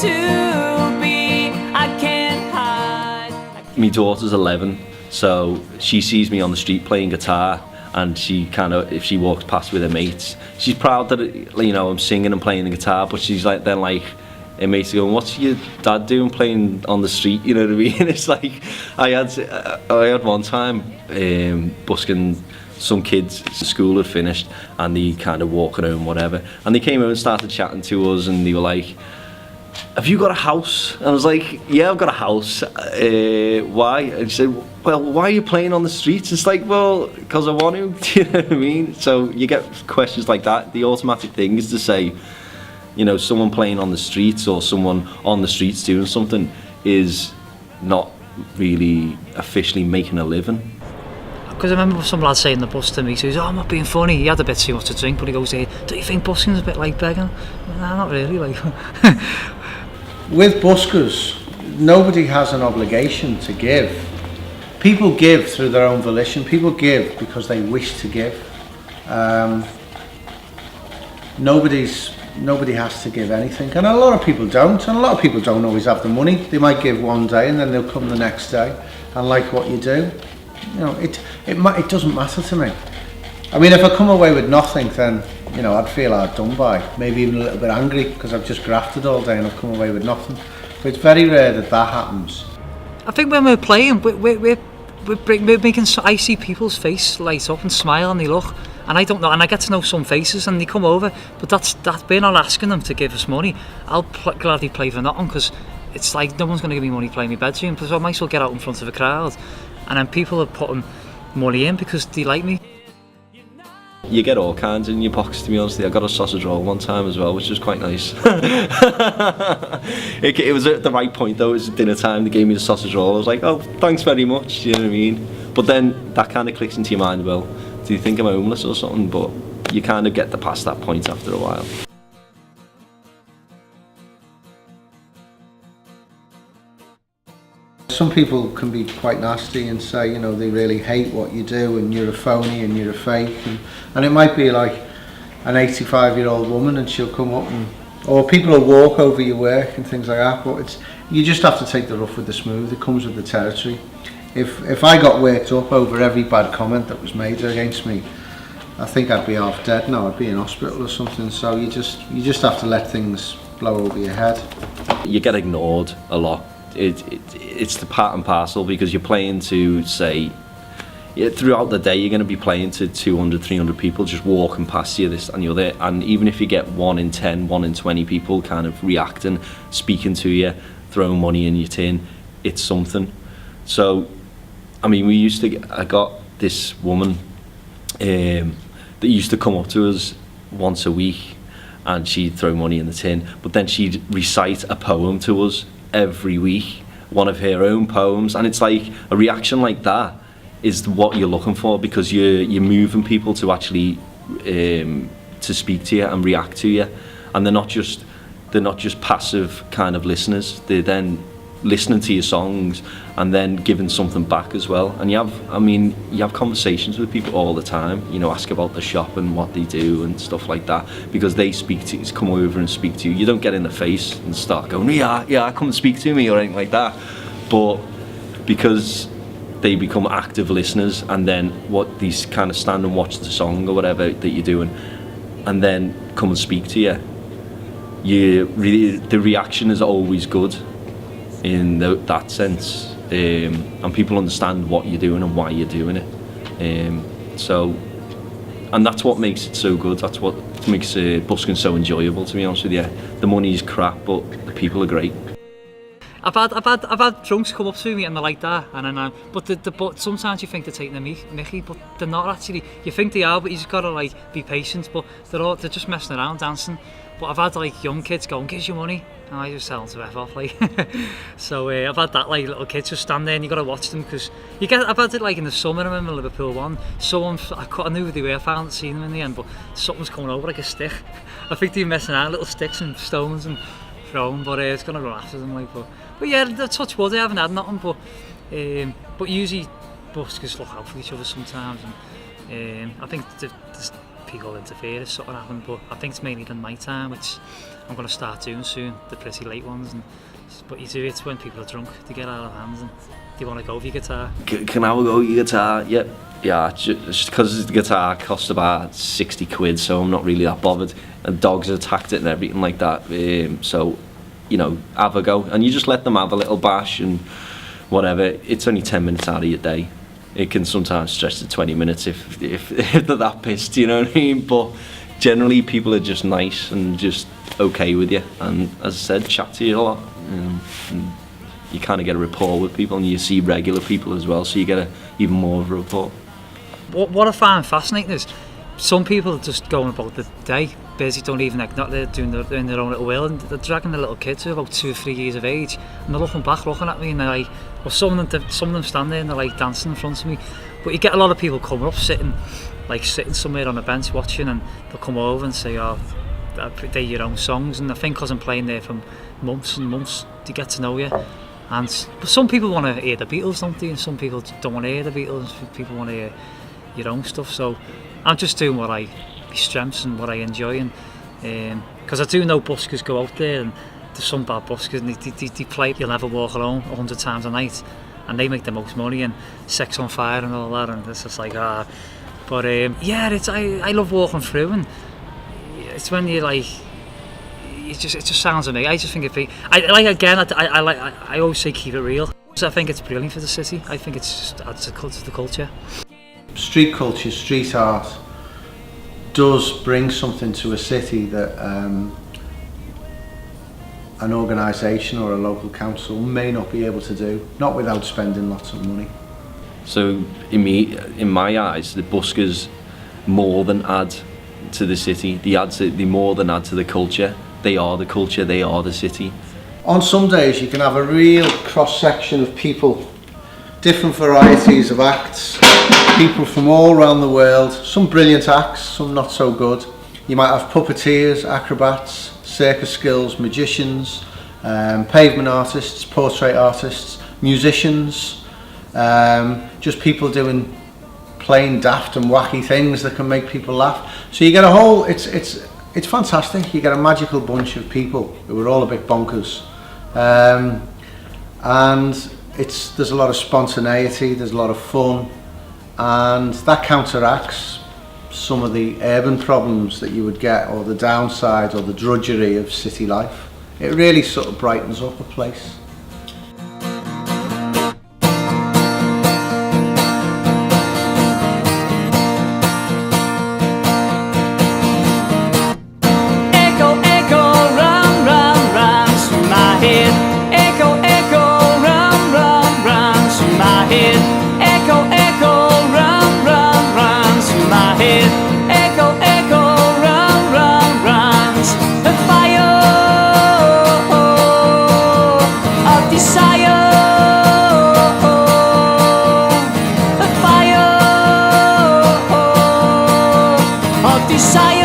to be. I can't hide. My daughter's 11, so she sees me on the street playing guitar, and she kind of, if she walks past with her mates, she's proud that, you know, I'm singing and playing the guitar, but she's like, then like, her mates are going, what's your dad doing playing on the street, you know what I mean? It's like, I had one time, busking some kids, school had finished, and they kind of walking home, whatever, and they came over and started chatting to us, and they were like, have you got a house? And I was like, yeah, I've got a house. Why? And she said, well, why are you playing on the streets? It's like, well, because I want to, do you know what I mean? So you get questions like that. The automatic thing is to say, you know, someone playing on the streets or someone on the streets doing something is not really officially making a living. Because I remember some lad saying in the bus to me, so he says, oh, I'm not being funny, he had a bit too much to drink, but he goes, hey, don't you think busking's a bit like begging? Nah, not really, like. With buskers, nobody has an obligation to give. People give through their own volition, people give because they wish to give. Nobody has to give anything, and a lot of people don't, and a lot of people don't always have the money. They might give one day and then they'll come the next day and like what you do. You know, it doesn't matter to me. I mean, if I come away with nothing, then, you know, I'd feel hard done by, maybe even a little bit angry because I've just grafted all day and I've come away with nothing. But it's very rare that that happens. I think when we're playing, we're making, I see people's face light up and smile, and they look, and I don't know, and I get to know some faces and they come over, but that's we're not asking them to give us money. I'll gladly play for nothing, because it's like no one's going to give me money playing my bedroom, so I might as well get out in front of a crowd, and then people are putting money in because they like me. You get all kinds in your pockets, to be honest. I got a sausage roll one time as well, which was quite nice. It was at the right point though. It was dinner time, they gave me the sausage roll. I was like, oh, thanks very much, you know what I mean? But then that kind of clicks into your mind, well, do you think I'm homeless or something? But you kind of get past that point after a while. Some people can be quite nasty and say, you know, they really hate what you do and you're a phony and you're a fake, and it might be like an 85-year-old woman and she'll come up and, or people will walk over your work and things like that, but you just have to take the rough with the smooth. It comes with the territory. If I got worked up over every bad comment that was made against me, I think I'd be half dead now. I'd be in hospital or something. So you just have to let things blow over your head. You get ignored a lot. It's the part and parcel, because you're playing to, say, throughout the day you're going to be playing to 200, 300 people just walking past you, this and you're there, and even if you get 1 in 10, 1 in 20 people kind of reacting, speaking to you, throwing money in your tin, it's something. So, I mean, I got this woman that used to come up to us once a week, and she'd throw money in the tin, but then she'd recite a poem to us every week, one of her own poems, and it's like a reaction like that is what you're looking for, because you're moving people to actually to speak to you and react to you, and they're not just passive kind of listeners. They're then listening to your songs and then giving something back as well. And you have conversations with people all the time, you know, ask about the shop and what they do and stuff like that, because they come over and speak to you. You don't get in the face and start going, yeah, come and speak to me or anything like that, but because they become active listeners, and then these kind of stand and watch the song or whatever that you're doing, and then come and speak to you. The reaction is always good in that sense, and people understand what you're doing and why you're doing it. And that's what makes it so good. That's what makes busking so enjoyable, to be honest with you. The money's crap, but the people are great. I've had drunks come up to me and they're like that, and then but sometimes you think they're taking the mickey, but they're not actually. You think they are, but you just gotta like be patient. But they're just messing around, dancing. But I've had like young kids going, "Gives you money," and I just tell them to F off, like. So I've had that, like, little kids just stand there and you gotta watch them, because I've had it like in the summer. I remember Liverpool one. I knew who they were, I hadn't seen them in the end, but something's coming over like a stick. I think they're messing around, little sticks and stones and throwing, but it's gonna run after them, like. But yeah, the touch wood, I haven't had nothing, but usually buskers look out for each other sometimes, and I think people interfere if something happened, but I think it's mainly the night time, which I'm going to start doing soon, the pretty late ones. But you do it when people are drunk, they get out of hands and they want to go with your guitar. Can I go with your guitar? Yep. Yeah, just because the guitar costs about 60 quid, so I'm not really that bothered. And dogs attacked it and everything like that. So, you know, have a go. And you just let them have a little bash and whatever. It's only 10 minutes out of your day. It can sometimes stretch to 20 minutes if they're that pissed, you know what I mean? But generally, people are just nice and just okay with you. And as I said, chat to you a lot. And you kind of get a rapport with people, and you see regular people as well, so you get even more of a rapport. What I find fascinating is some people are just going about the day, busy, don't even acknowledge they're doing in their own little world, and they're dragging the little kids who are about 2 or 3 years of age, and they're looking back, looking at me, and they're like, well, some of them stand there and they're like dancing in front of me. But you get a lot of people coming up, sitting somewhere on a bench watching, and they'll come over and say, oh, they're your own songs, and I think because I'm playing there for months and months, they get to know you. But some people want to hear the Beatles, don't they? And some people don't want to hear the Beatles. People want to hear your own stuff. So I'm just doing what my strengths and what I enjoy, and because I do know buskers go out there, and there's some bad buskers, and they play You'll Never Walk Alone 100 times a night, and they make the most money, and Sex on Fire and all that, and it's just like But yeah, I love walking through, and it's when you like. It just sounds amazing. I just think I always say keep it real. So I think it's brilliant for the city. I think it's just adds to the culture. Street culture, street art does bring something to a city that an organisation or a local council may not be able to do, not without spending lots of money. So in my eyes, the buskers more than add to the city. They more than add to the culture. They are the culture, they are the city. On some days you can have a real cross-section of people, different varieties of acts, people from all around the world, some brilliant acts, some not so good. You might have puppeteers, acrobats, circus skills, magicians, pavement artists, portrait artists, musicians, just people doing plain daft and wacky things that can make people laugh. So you get a whole, it's fantastic. You get a magical bunch of people who are all a bit bonkers, and there's a lot of spontaneity, there's a lot of fun, and that counteracts some of the urban problems that you would get, or the downside or the drudgery of city life. It really sort of brightens up a place. Desire